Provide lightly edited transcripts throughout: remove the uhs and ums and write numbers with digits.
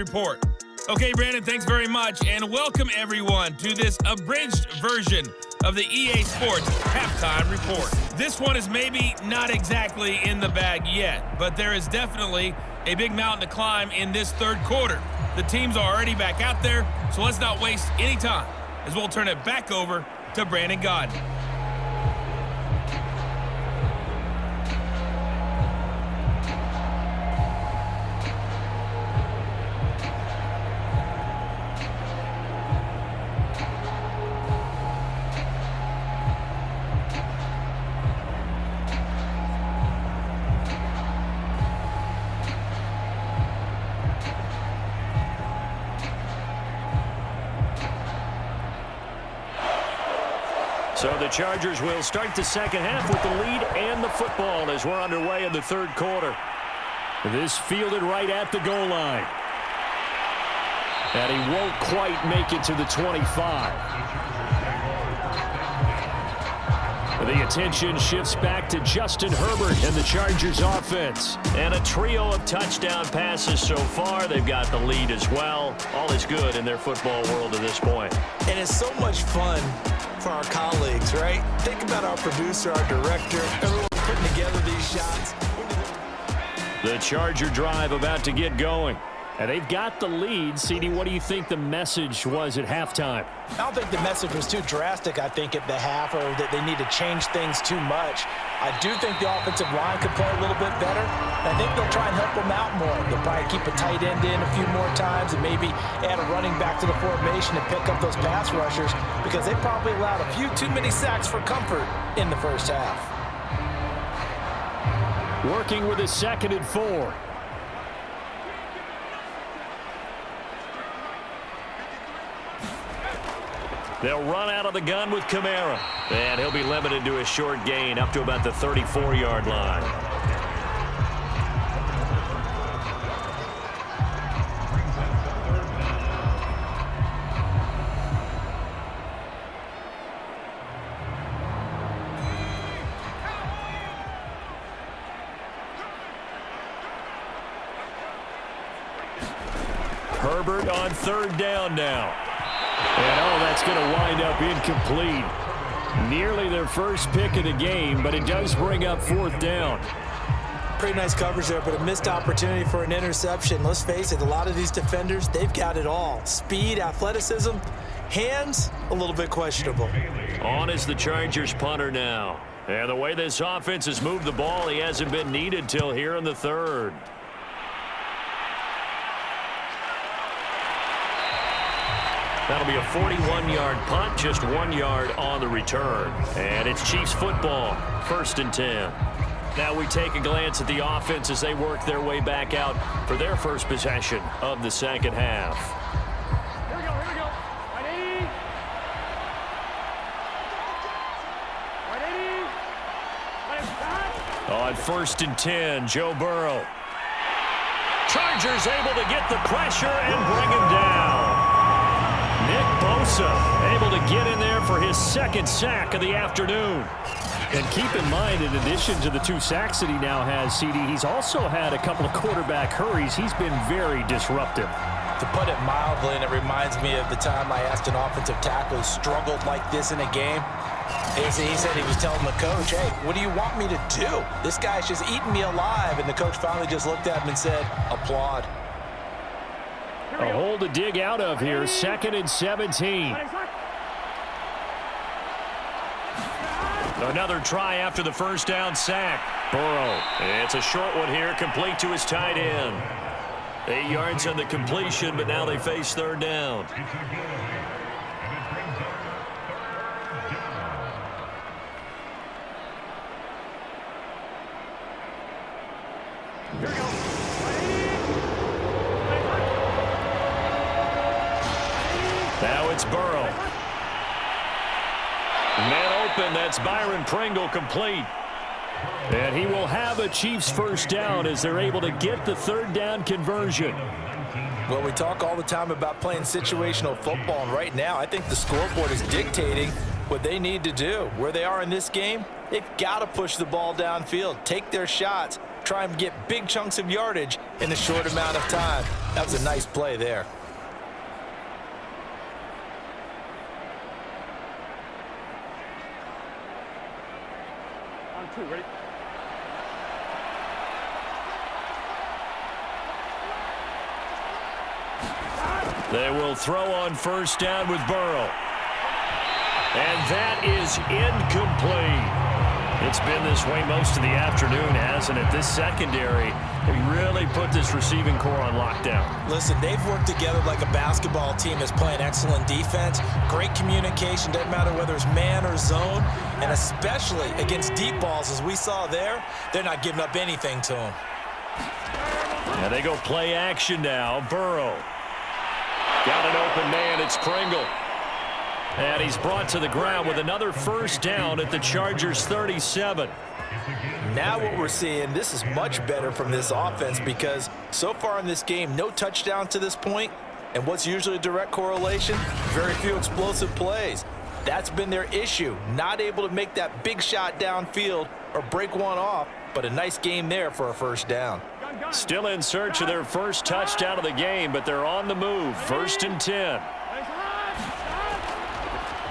report. Okay, Brandon, thanks very much, and welcome everyone to this abridged version of the EA Sports Halftime Report. This one is maybe not exactly in the bag yet, but there is definitely a big mountain to climb in this third quarter. The teams are already back out there, so let's not waste any time as we'll turn it back over to Brandon Godden. So the Chargers will start the second half with the lead and the football as we're underway in the third quarter. This fielded right at the goal line. And he won't quite make it to the 25. The attention shifts back to Justin Herbert and the Chargers offense. And a trio of touchdown passes so far. They've got the lead as well. All is good in their football world at this point. And it's so much fun for our colleagues, right? Think about our producer, our director, everyone putting together these shots. The Charger drive about to get going. And they've got the lead. CD, what do you think the message was at halftime? I don't think the message was too drastic, I think, at the half, or that they need to change things too much. I do think the offensive line could play a little bit better. I think they'll try and help them out more. They'll probably keep a tight end in a few more times and maybe add a running back to the formation and pick up those pass rushers, because they probably allowed a few too many sacks for comfort in the first half. Working with a 2nd and 4. They'll run out of the gun with Kamara. And he'll be limited to a short gain up to about the 34-yard line. Herbert on 3rd down now. And that's going to wind up incomplete. Nearly their first pick of the game, but it does bring up 4th down. Pretty nice coverage there, but a missed opportunity for an interception. Let's face it, a lot of these defenders, they've got it all. Speed, athleticism, hands, a little bit questionable. On is the Chargers punter now. And the way this offense has moved the ball, he hasn't been needed till here in the third. That'll be a 41-yard punt, just 1 yard on the return. And it's Chiefs football, 1st and 10. Now we take a glance at the offense as they work their way back out for their first possession of the second half. Here we go. Right 80. On 1st and 10, Joe Burrow. Chargers able to get the pressure and bring him down. Nick Bosa able to get in there for his 2nd sack of the afternoon. And keep in mind, in addition to the 2 sacks that he now has, CD, he's also had a couple of quarterback hurries. He's been very disruptive. To put it mildly, and it reminds me of the time I asked an offensive tackle who struggled like this in a game. He said he was telling the coach, hey, what do you want me to do? This guy's just eating me alive. And the coach finally just looked at him and said, applaud. A hole to dig out of here, 2nd and 17. Another try after the first down sack. Burrow. It's a short one here, complete to his tight end. 8 yards on the completion, but now they face 3rd down. Here we go. Now it's Burrow. Man open, that's Byron Pringle complete. And he will have a Chiefs first down as they're able to get the 3rd down conversion. Well, we talk all the time about playing situational football, and right now I think the scoreboard is dictating what they need to do. Where they are in this game, they've got to push the ball downfield, take their shots, try and get big chunks of yardage in a short amount of time. That was a nice play there. On two, ready? They will throw on first down with Burrow. And that is incomplete. It's been this way most of the afternoon, hasn't it? This secondary really put this receiving core on lockdown. Listen, they've worked together like a basketball team that's playing excellent defense. Great communication, doesn't matter whether it's man or zone. And especially against deep balls, as we saw there, they're not giving up anything to them. And they go play action now. Burrow. Got an open man. It's Pringle. And he's brought to the ground with another first down at the Chargers' 37. Now what we're seeing, this is much better from this offense because so far in this game, no touchdown to this point. And what's usually a direct correlation? Very few explosive plays. That's been their issue. Not able to make that big shot downfield or break one off, but a nice game there for a first down. Still in search of their first touchdown of the game, but they're on the move. 1st and 10.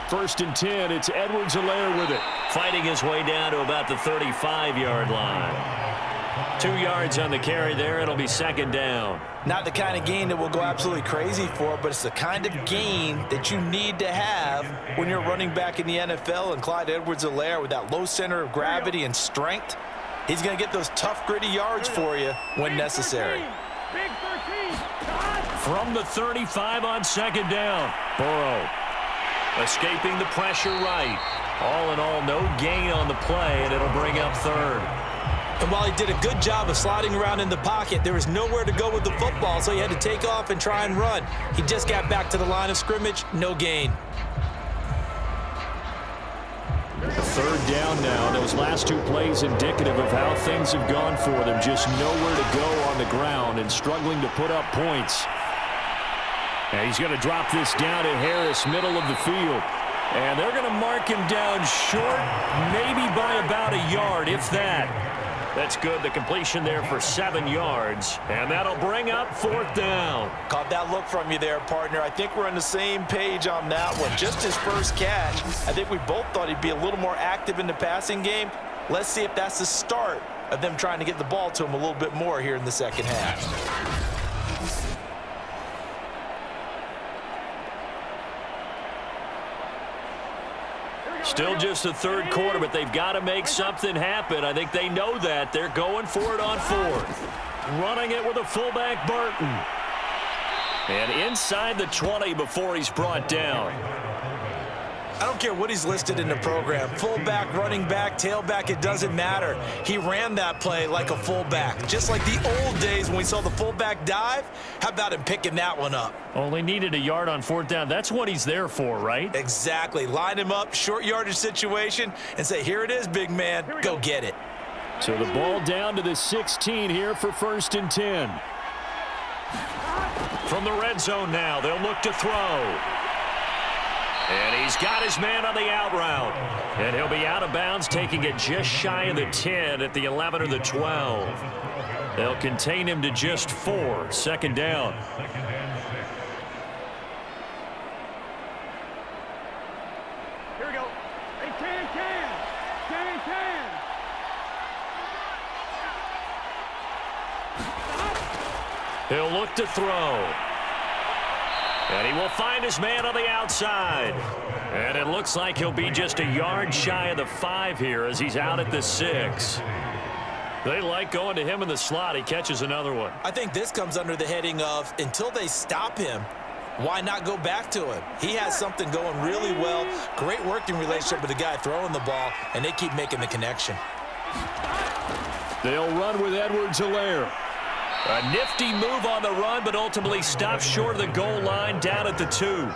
1st and 10, it's Edwards-Helaire with it. Fighting his way down to about the 35-yard line. 2 yards on the carry there. It'll be 2nd down. Not the kind of gain that we'll go absolutely crazy for, but it's the kind of gain that you need to have when you're running back in the NFL. And Clyde Edwards-Helaire with that low center of gravity and strength, he's going to get those tough, gritty yards for you when necessary. Big 13. From the 35 on 2nd down. Burrow escaping the pressure right. All in all, no gain on the play, and it'll bring up 3rd. And while he did a good job of sliding around in the pocket, there was nowhere to go with the football, so he had to take off and try and run. He just got back to the line of scrimmage, no gain. 3rd down now. Those last 2 plays indicative of how things have gone for them. Just nowhere to go on the ground and struggling to put up points. And he's going to drop this down to Harris, middle of the field. And they're going to mark him down short, maybe by about a yard, if that. That's good. The completion there for 7 yards. And that'll bring up 4th down. Caught that look from you there, partner. I think we're on the same page on that one. Just his first catch. I think we both thought he'd be a little more active in the passing game. Let's see if that's the start of them trying to get the ball to him a little bit more here in the second half. Still just the 3rd quarter, but they've got to make something happen. I think they know that. They're going for it on 4th. Running it with a fullback, Burton. And inside the 20 before he's brought down. I don't care what he's listed in the program. Fullback, running back, tailback, it doesn't matter. He ran that play like a fullback. Just like the old days when we saw the fullback dive. How about him picking that one up? Only needed a yard on 4th down. That's what he's there for, right? Exactly. Line him up, short yardage situation, and say, here it is, big man. Go get it. So the ball down to the 16 here for 1st and 10. From the red zone now, they'll look to throw. And he's got his man on the out route. And he'll be out of bounds, taking it just shy of the 10 at the 11 or the 12. They'll contain him to just 4. 2nd down. Here we go. Hey, can. He'll look to throw. And he will find his man on the outside. And it looks like he'll be just a yard shy of the 5 here as he's out at the 6. They like going to him in the slot. He catches another one. I think this comes under the heading of until they stop him, why not go back to him? He has something going really well. Great working relationship with the guy throwing the ball, and they keep making the connection. They'll run with Edwards-Helaire. A nifty move on the run, but ultimately stopped short of the goal line down at the 2.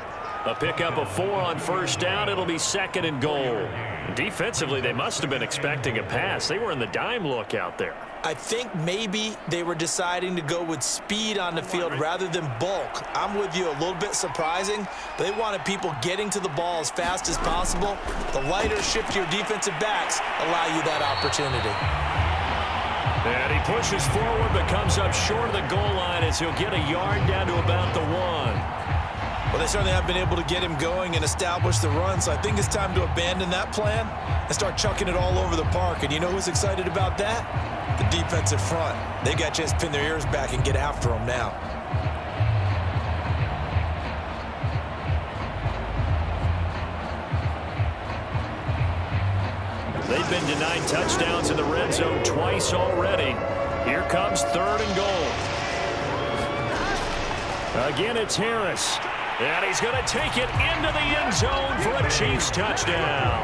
A pickup of 4 on 1st down. It'll be 2nd and goal. Defensively, they must have been expecting a pass. They were in the dime look out there. I think maybe they were deciding to go with speed on the field rather than bulk. I'm with you, a little bit surprising. They wanted people getting to the ball as fast as possible. The lighter, shiftier defensive backs allow you that opportunity. And he pushes forward but comes up short of the goal line as he'll get a yard down to about the 1. Well, they certainly have been able to get him going and establish the run, so I think it's time to abandon that plan and start chucking it all over the park. And you know who's excited about that? The defensive front. They got to just pin their ears back and get after him now. They've been denied touchdowns in the red zone twice already. Here comes 3rd and goal. Again, it's Harris. And he's going to take it into the end zone for a Chiefs touchdown.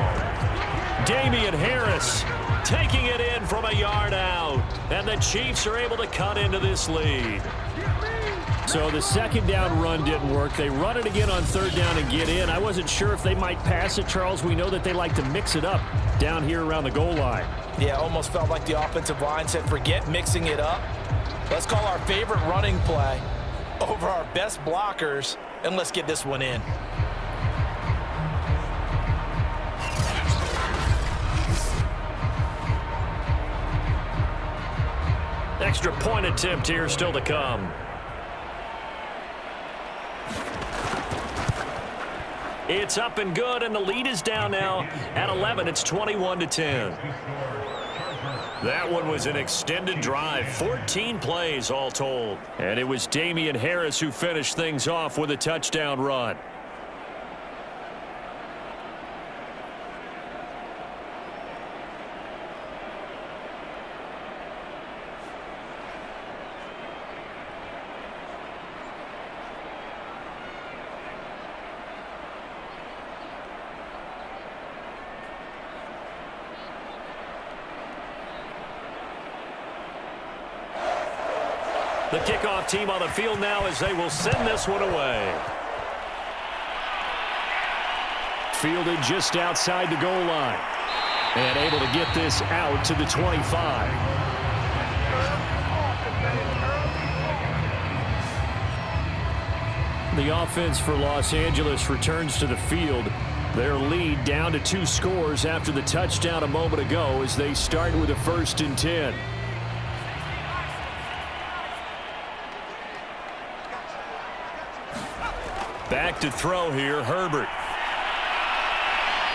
Damian Harris taking it in from a yard out. And the Chiefs are able to cut into this lead. So the 2nd down run didn't work. They run it again on 3rd down and get in. I wasn't sure if they might pass it, Charles. We know that they like to mix it up down here around the goal line. Yeah, almost felt like the offensive line said, forget mixing it up. Let's call our favorite running play over our best blockers, and let's get this one in. Extra point attempt here still to come. It's up and good, and the lead is down now at 11. It's 21-10. That one was an extended drive, 14 plays all told. And it was Damian Harris who finished things off with a touchdown run. The kickoff team on the field now as they will send this one away. Fielded just outside the goal line. And able to get this out to the 25. The offense for Los Angeles returns to the field. Their lead down to 2 scores after the touchdown a moment ago as they start with a 1st and 10. Back to throw here, Herbert.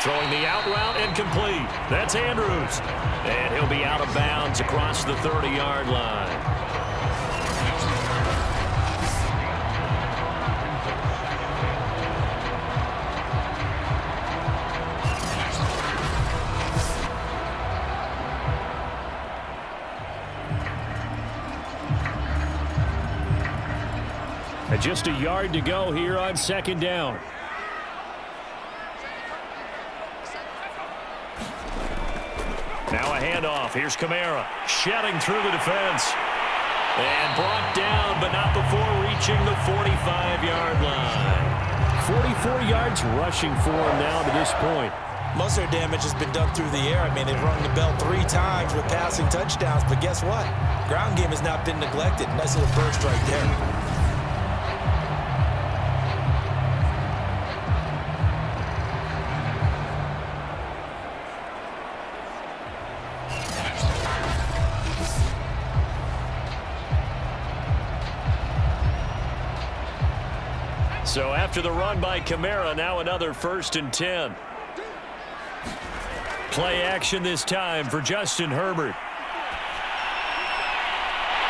Throwing the out route and complete. That's Andrews. And he'll be out of bounds across the 30-yard line. Just a yard to go here on 2nd down. Now a handoff. Here's Kamara. Shedding through the defense. And brought down, but not before reaching the 45-yard line. 44 yards rushing for him now to this point. Most of their damage has been done through the air. I mean, they've rung the bell 3 times with passing touchdowns, but guess what? Ground game has not been neglected. Nice little burst right there. So after the run by Kamara, now another 1st and 10. Play action this time for Justin Herbert.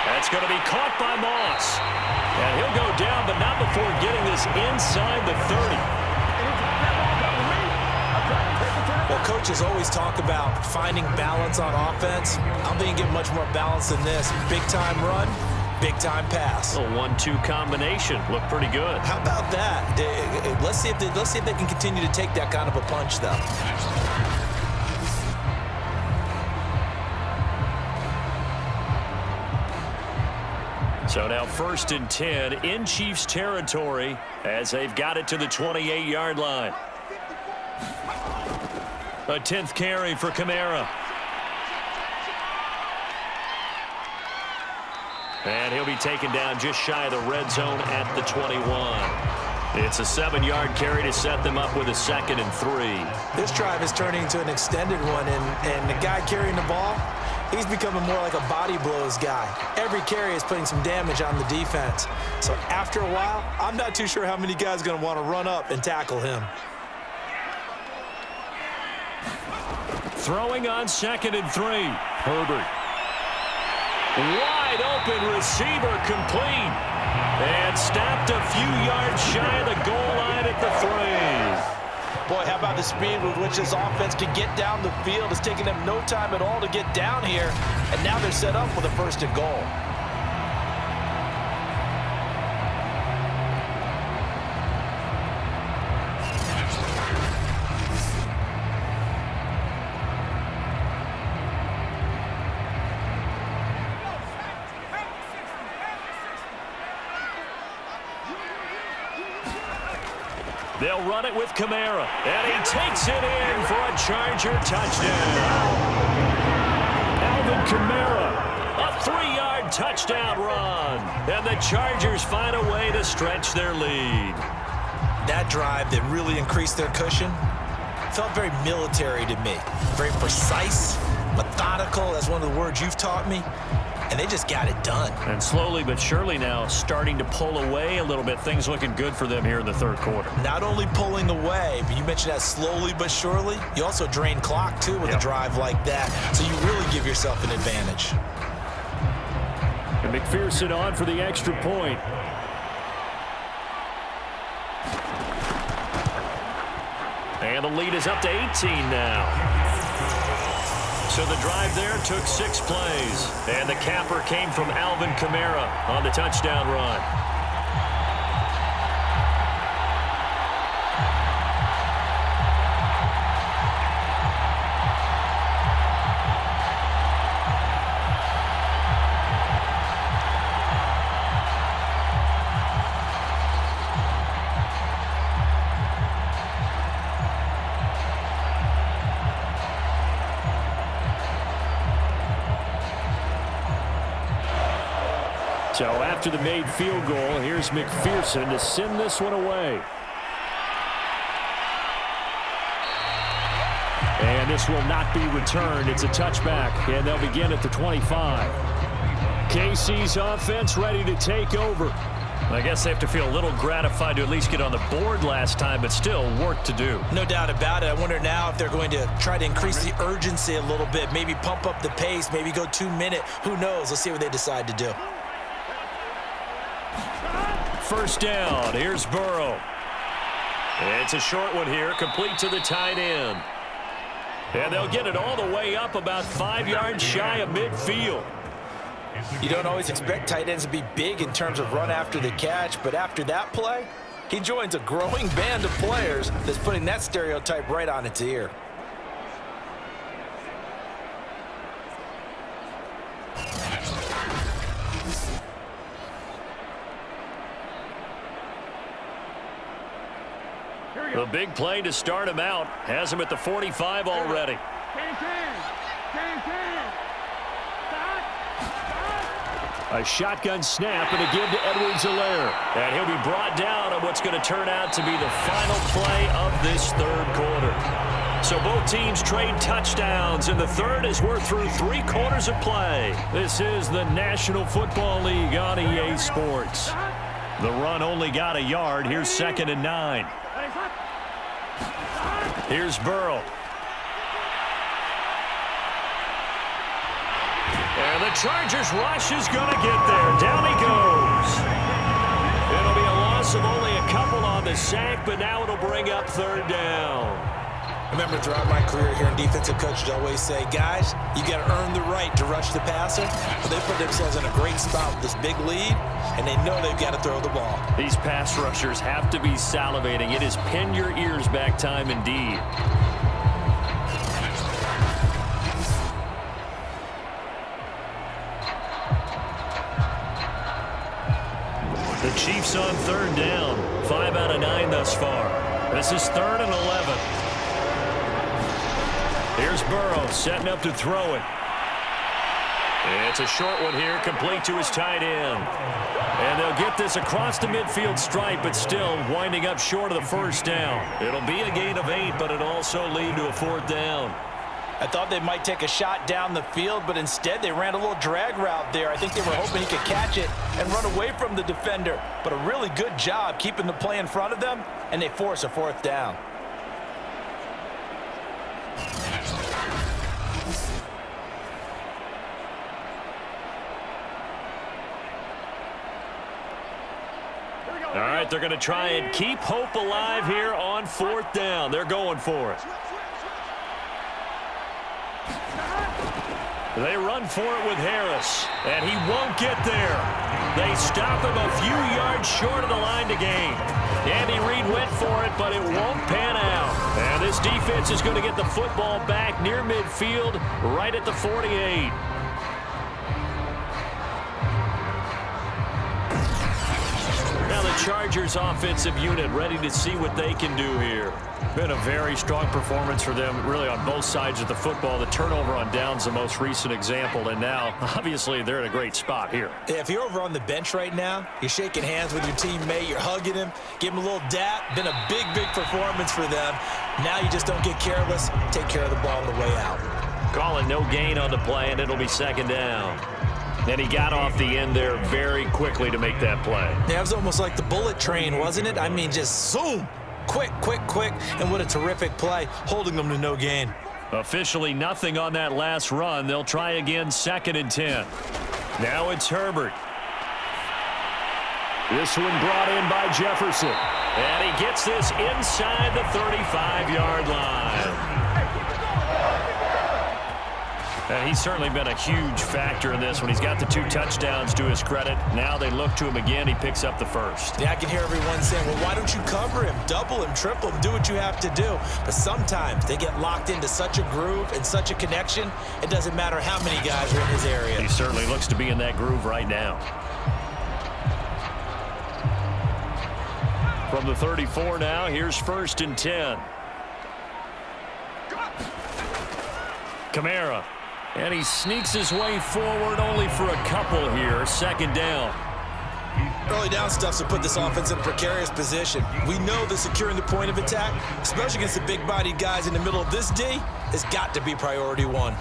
That's going to be caught by Moss. And he'll go down, but not before getting this inside the 30. Well, coaches always talk about finding balance on offense. I don't think you get much more balance than this. Big-time run, big-time pass. A 1-2 combination. Looked pretty good. How about that? Let's see if they can continue to take that kind of a punch, though. So now 1st and 10 in Chiefs territory as they've got it to the 28-yard line. A 10th carry for Kamara. And he'll be taken down just shy of the red zone at the 21. It's a 7-yard carry to set them up with a 2nd and 3. This drive is turning into an extended one, and the guy carrying the ball, He's becoming more like a body blows guy. Every carry is putting some damage on the defense. So after a while, I'm not too sure how many guys are going to want to run up and tackle him. Throwing on 2nd and 3. Herbert. Wide open receiver complete. And stopped a few yards shy of the goal line at the 3. Boy, how about the speed with which this offense can get down the field? It's taking them no time at all to get down here. And now they're set up with a 1st and goal. They'll run it with Kamara, and he takes it in for a Charger touchdown. Alvin Kamara, a 3-yard touchdown run, and the Chargers find a way to stretch their lead. That drive that really increased their cushion felt very military to me. Very precise, methodical, that's one of the words you've taught me. And they just got it done. And slowly but surely now starting to pull away a little bit. Things looking good for them here in the 3rd quarter. Not only pulling away, but you mentioned that slowly but surely. You also drain clock, too, with a drive like that. So you really give yourself an advantage. And McPherson on for the extra point. And the lead is up to 18 now. So the drive there took 6 plays. And the capper came from Alvin Kamara on the touchdown run. So after the made field goal, here's McPherson to send this one away. And this will not be returned. It's a touchback, and they'll begin at the 25. KC's offense ready to take over. I guess they have to feel a little gratified to at least get on the board last time, but still work to do. No doubt about it. I wonder now if they're going to try to increase the urgency a little bit, maybe pump up the pace, maybe go 2-minute. Who knows? Let's see what they decide to do. First down, here's Burrow. It's a short one here, complete to the tight end. And they'll get it all the way up about 5 yards shy of midfield. You don't always expect tight ends to be big in terms of run after the catch, but after that play, he joins a growing band of players that's putting that stereotype right on its ear. The big play to start him out. Has him at the 45 already. A shotgun snap and a give to Edwards-Helaire. And he'll be brought down on what's going to turn out to be the final play of this 3rd quarter. So both teams trade touchdowns in the 3rd as we're through 3 quarters of play. This is the National Football League on EA Sports. The run only got a yard. Here's 2nd and 9. Here's Burrow. And the Chargers rush is going to get there. Down he goes. It'll be a loss of only a couple on the sack, but now it'll bring up 3rd down. Remember, throughout my career here in defensive coaches, I always say, guys, you got to earn the right to rush the passer. Well, they put themselves in a great spot with this big lead, and they know they've got to throw the ball. These pass rushers have to be salivating. It is pin your ears back time indeed. The Chiefs on 3rd down. 5 out of 9 thus far. This is 3rd and 11. Here's Burrow setting up to throw it. It's a short one here, complete to his tight end. And they'll get this across the midfield stripe, but still winding up short of the 1st down. It'll be a gain of 8, but it'll also lead to a 4th down. I thought they might take a shot down the field, but instead they ran a little drag route there. I think they were hoping he could catch it and run away from the defender. But a really good job keeping the play in front of them, and they force a 4th down. All right, they're going to try and keep hope alive here on 4th down. They're going for it. They run for it with Harris, and he won't get there. They stop him a few yards short of the line to gain. Andy Reid went for it, but it won't pan out. And this defense is going to get the football back near midfield, right at the 48. Now the Chargers offensive unit ready to see what they can do here. Been a very strong performance for them, really on both sides of the football. The turnover on downs the most recent example, and now, obviously, they're in a great spot here. Yeah, if you're over on the bench right now, you're shaking hands with your teammate, you're hugging him, give him a little dap. Been a big, big performance for them. Now you just don't get careless. Take care of the ball on the way out. Calling no gain on the play, and it'll be 2nd down. And he got off the end there very quickly to make that play. Yeah, it was almost like the bullet train, wasn't it? I mean, just zoom. Quick, quick, quick. And what a terrific play, holding them to no gain. Officially nothing on that last run. They'll try again, 2nd and 10. Now it's Herbert. This one brought in by Jefferson. And he gets this inside the 35-yard line. And he's certainly been a huge factor in this when he's got the 2 touchdowns to his credit. Now they look to him again. He picks up the 1st. Yeah, I can hear everyone saying, well, why don't you cover him, double him, triple him, do what you have to do. But sometimes they get locked into such a groove and such a connection, it doesn't matter how many guys are in his area. He certainly looks to be in that groove right now. From the 34 now, here's 1st and 10. Kamara. And he sneaks his way forward only for a couple here. 2nd down. Early down stuff to put this offense in a precarious position. We know that securing the point of attack, especially against the big-bodied guys in the middle of this D, has got to be priority 1.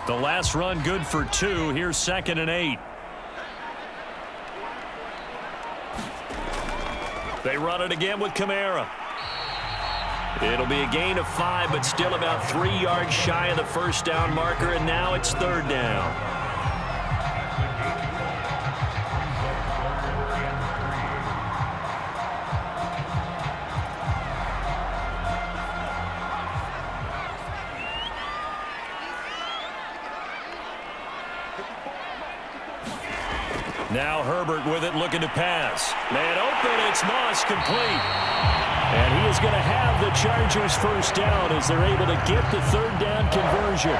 The last run good for 2. Here's 2nd and 8. They run it again with Kamara. It'll be a gain of 5, but still about 3 yards shy of the 1st down marker, and now it's 3rd down. Now Herbert with it, looking to pass. Man open, it's Moss, complete. And he is going to have the Chargers 1st down as they're able to get the 3rd down conversion.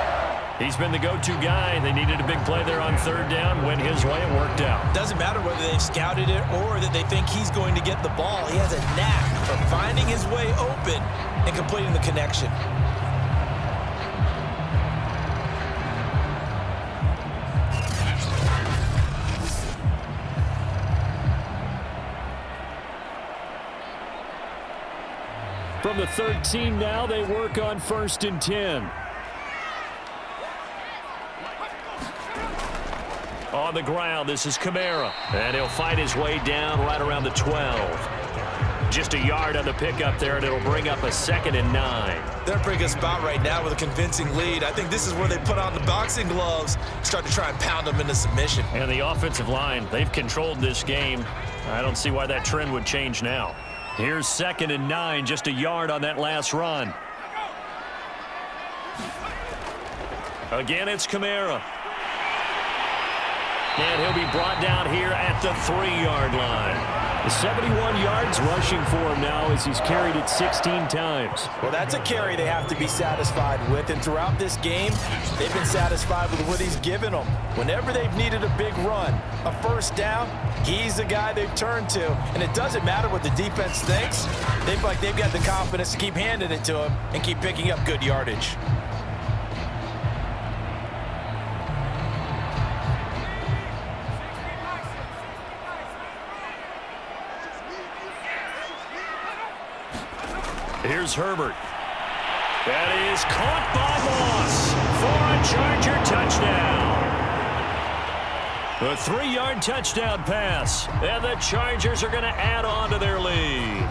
He's been the go-to guy. They needed a big play there on 3rd down. Went his way, it worked out. Doesn't matter whether they've scouted it or that they think he's going to get the ball. He has a knack for finding his way open and completing the connection. From the 13 now, they work on 1st and 10. On the ground, this is Kamara. And he'll fight his way down right around the 12. Just a yard on the pickup there, and it'll bring up a 2nd and 9. They're in a pretty good spot right now with a convincing lead. I think this is where they put on the boxing gloves, start to try and pound them into submission. And the offensive line, they've controlled this game. I don't see why that trend would change now. Here's 2nd and 9, just a yard on that last run. Again, it's Kamara. And he'll be brought down here at the 3-yard line. 71 yards rushing for him now as he's carried it 16 times. Well, that's a carry they have to be satisfied with. And throughout this game, they've been satisfied with what he's given them. Whenever they've needed a big run, a 1st down, he's the guy they've turned to. And it doesn't matter what the defense thinks. They've got the confidence to keep handing it to him and keep picking up good yardage. Here's Herbert. That is caught by Moss for a Charger touchdown. A 3-yard touchdown pass, and the Chargers are going to add on to their lead.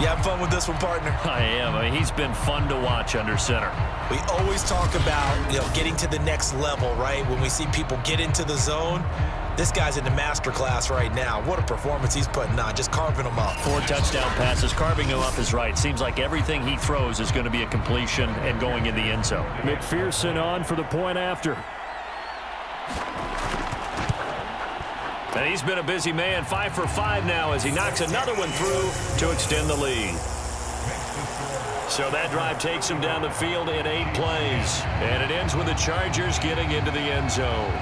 You having fun with this one, partner? I am. I mean, he's been fun to watch under center. We always talk about, getting to the next level, right? When we see people get into the zone, this guy's in the master class right now. What a performance he's putting on, just carving them up. 4 touchdown passes. Carving him up is right. Seems like everything he throws is going to be a completion and going in the end zone. McPherson on for the point after. And he's been a busy man, 5 for 5 now as he knocks another one through to extend the lead. So that drive takes him down the field in 8 plays. And it ends with the Chargers getting into the end zone.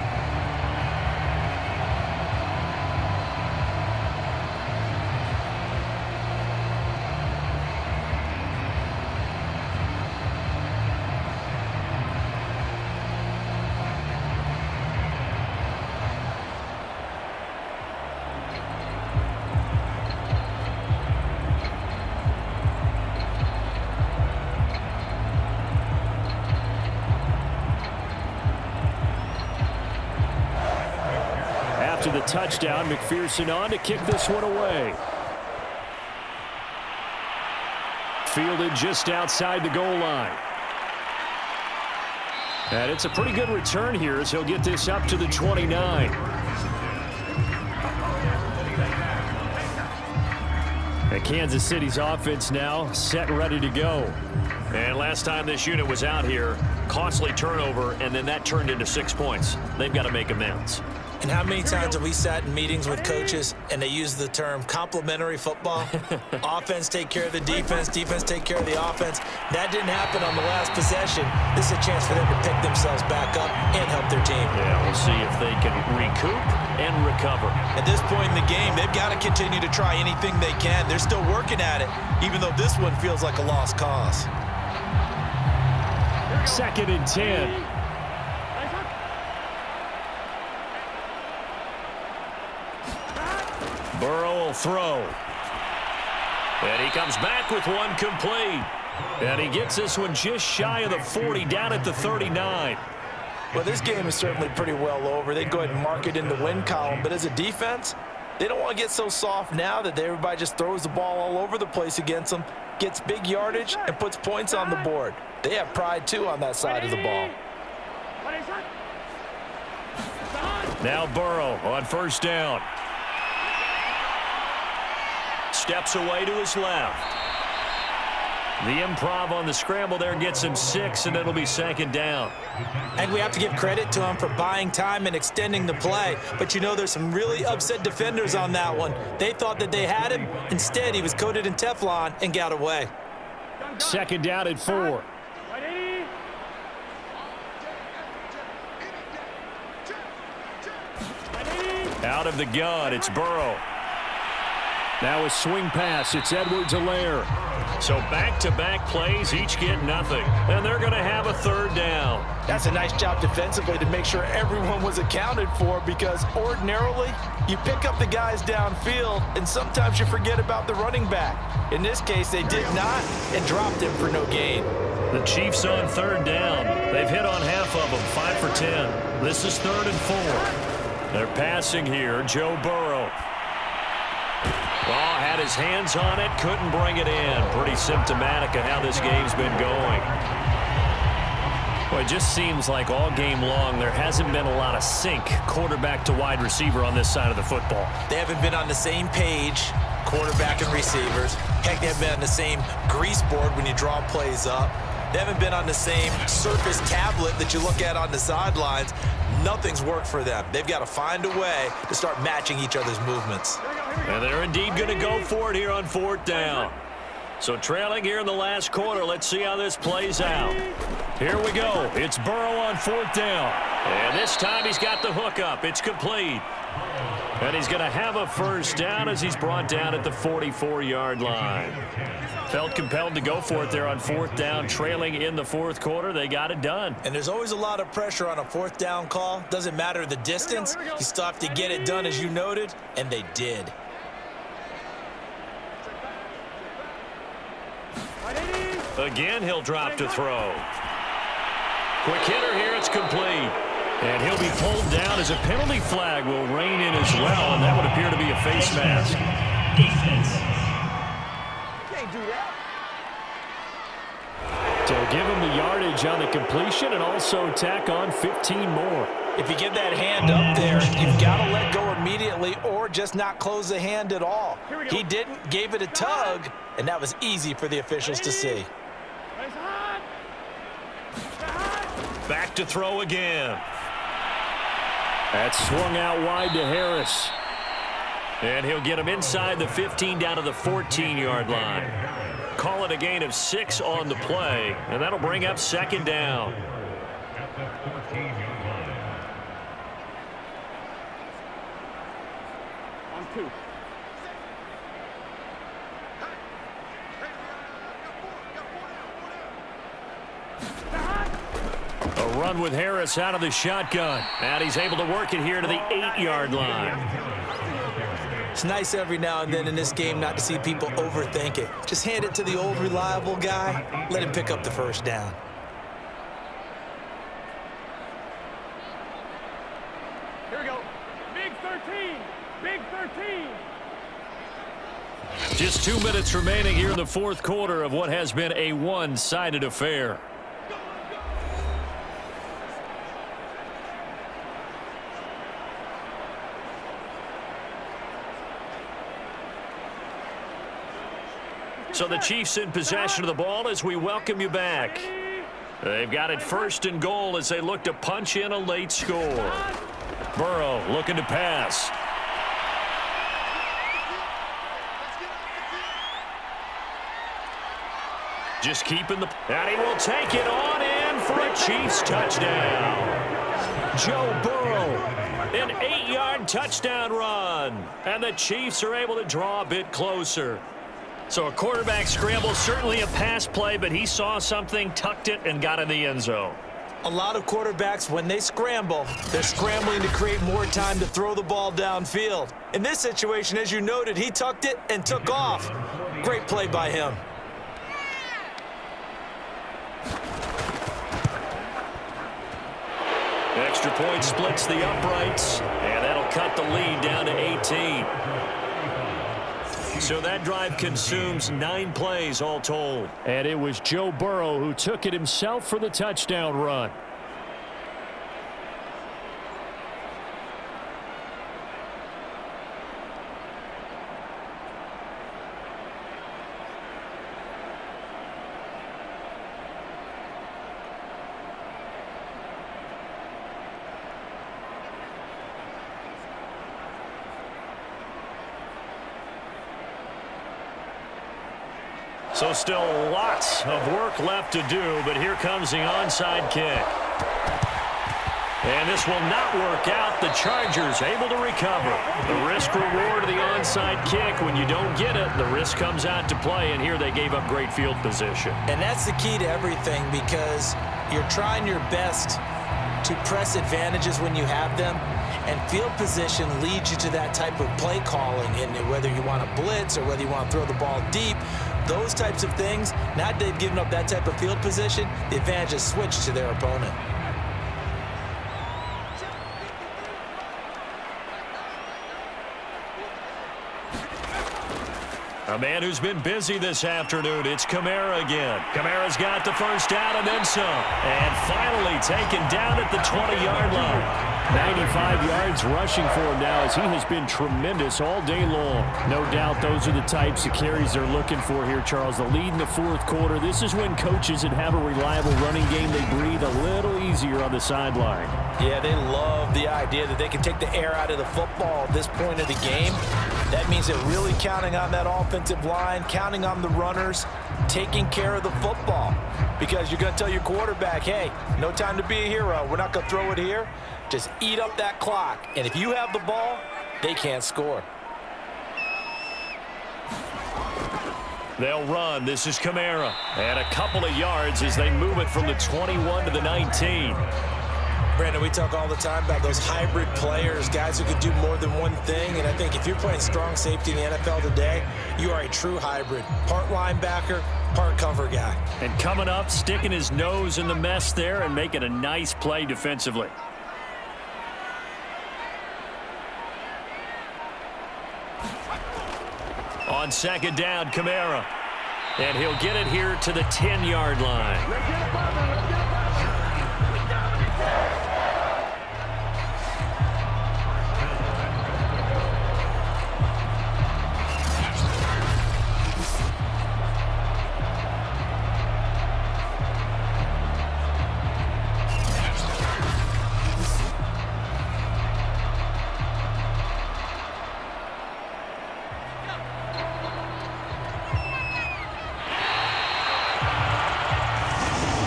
To the touchdown, McPherson on to kick this one away. Fielded just outside the goal line. And it's a pretty good return here as he'll get this up to the 29. And Kansas City's offense now set and ready to go. And last time this unit was out here, costly turnover, and then that turned into 6 points. They've got to make amends. And how many times have we sat in meetings with coaches and they use the term complementary football? Offense take care of the defense, defense take care of the offense. That didn't happen on the last possession. This is a chance for them to pick themselves back up and help their team. Yeah, we'll see if they can recoup and recover. At this point in the game, they've got to continue to try anything they can. They're still working at it, even though this one feels like a lost cause. 2nd and 10. Burrow will throw. And he comes back with one complete. And he gets this one just shy of the 40, down at the 39. Well, this game is certainly pretty well over. They'd go ahead and mark it in the win column. But as a defense, they don't want to get so soft now that everybody just throws the ball all over the place against them, gets big yardage, and puts points on the board. They have pride, too, on that side of the ball. Now Burrow on 1st down. Steps away to his left. The improv on the scramble there gets him 6, and it'll be 2nd down. And we have to give credit to him for buying time and extending the play. But there's some really upset defenders on that one. They thought that they had him. Instead, he was coated in Teflon and got away. 2nd down at 4. Out of the gun, it's Burrow. Now a swing pass. It's Edwards-Helaire. So back-to-back plays, each get nothing. And they're going to have a 3rd down. That's a nice job defensively to make sure everyone was accounted for, because ordinarily you pick up the guys downfield and sometimes you forget about the running back. In this case, they did not and dropped him for no gain. The Chiefs on 3rd down. They've hit on half of them, 5 for 10. This is 3rd and 4. They're passing here, Joe Burrow. Oh, had his hands on it, couldn't bring it in. Pretty symptomatic of how this game's been going. Well, it just seems like all game long there hasn't been a lot of sync quarterback to wide receiver on this side of the football. They haven't been on the same page, quarterback and receivers. Heck, they haven't been on the same grease board when you draw plays up. They haven't been on the same Surface tablet that you look at on the sidelines. Nothing's worked for them. They've got to find a way to start matching each other's movements. And they're indeed going to go for it here on 4th down. So trailing here in the last quarter, let's see how this plays out. Here we go. It's Burrow on 4th down. And this time he's got the hook up. It's complete. And he's going to have a 1st down as he's brought down at the 44-yard line. Felt compelled to go for it there on 4th down, trailing in the 4th quarter. They got it done. And there's always a lot of pressure on a 4th down call. Doesn't matter the distance. You still have to get it done, as you noted, and they did. Again, he'll drop to throw. Quick hitter here, it's complete. And he'll be pulled down as a penalty flag will rein in as well, and that would appear to be a face mask. Defense. Can't do that. So give him the yardage on the completion and also tack on 15 more. If you get that hand up there, you've got to let go immediately or just not close the hand at all. He didn't, gave it a tug, and that was easy for the officials to see. Back to throw again. That's swung out wide to Harris. And he'll get him inside the 15 down to the 14-yard line. Call it a gain of 6 on the play, and that'll bring up second down. On 2. A run with Harris out of the shotgun. And he's able to work it here to the 8-yard line. It's nice every now and then in this game not to see people overthink it. Just hand it to the old reliable guy. Let him pick up the first down. Here we go. Big 13. Big 13. Just 2 minutes remaining here in the fourth quarter of what has been a one-sided affair. So the Chiefs in possession of the ball as we welcome you back. They've got it first and goal as they look to punch in a late score. Burrow looking to pass. Just keeping the... And he will take it on in for a Chiefs touchdown. Joe Burrow, an 8-yard touchdown run. And the Chiefs are able to draw a bit closer. So a quarterback scramble, certainly a pass play, but he saw something, tucked it, and got in the end zone. A lot of quarterbacks, when they scramble, they're scrambling to create more time to throw the ball downfield. In this situation, as you noted, he tucked it and took off. Great play by him. Extra point splits the uprights, and that'll cut the lead down to 18. So that drive consumes 9 plays all told. And it was Joe Burrow who took it himself for the touchdown run. So still lots of work left to do, but here comes the onside kick. And this will not work out. The Chargers able to recover. The risk reward of the onside kick. When you don't get it, the risk comes out to play, and here they gave up great field position. And that's the key to everything because you're trying your best to press advantages when you have them. And field position leads you to that type of play calling, and whether you want to blitz or whether you want to throw the ball deep, those types of things, now that they've given up that type of field position, the advantage is switched to their opponent. A man who's been busy this afternoon, it's Kamara again. Kamara's got the first down and then some. And finally taken down at the 20-yard line. 95 yards rushing for him now as he has been tremendous all day long. No doubt those are the types of carries they're looking for here, Charles. The lead in the fourth quarter. This is when coaches that have a reliable running game, they breathe a little easier on the sideline. Yeah, they love the idea that they can take the air out of the football at this point of the game. That means they're really counting on that offensive line, counting on the runners, taking care of the football. Because you're going to tell your quarterback, hey, no time to be a hero. We're not going to throw it here. Just eat up that clock. And if you have the ball, they can't score. They'll run. This is Kamara. And a couple of yards as they move it from the 21 to the 19. Brandon, we talk all the time about those hybrid players, guys who could do more than one thing. And I think if you're playing strong safety in the NFL today, you are a true hybrid. Part linebacker, part cover guy. And coming up, sticking his nose in the mess there and making a nice play defensively. On second down, Kamara. And he'll get it here to the 10-yard line.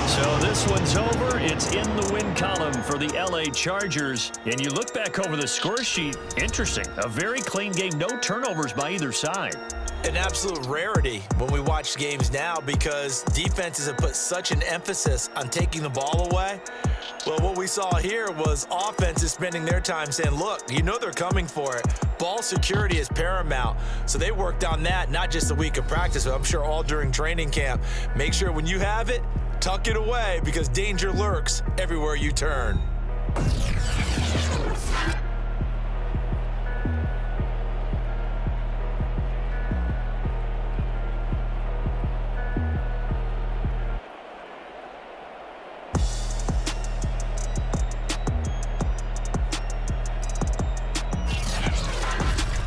So this one's over. It's in the win column for the LA Chargers. And you look back over the score sheet, interesting. A very clean game, no turnovers by either side. An absolute rarity when we watch games now because defenses have put such an emphasis on taking the ball away. Well, what we saw here was offenses spending their time saying, look, you know they're coming for it. Ball security is paramount. So they worked on that, not just a week of practice, but I'm sure all during training camp. Make sure when you have it, tuck it away because danger lurks everywhere you turn.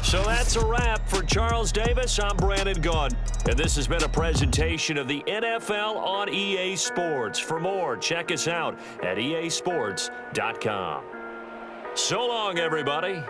So that's a wrap for Charles Davis. I'm Brandon Gaudin. And this has been a presentation of the NFL on EA Sports. For more, check us out at easports.com. So long, everybody.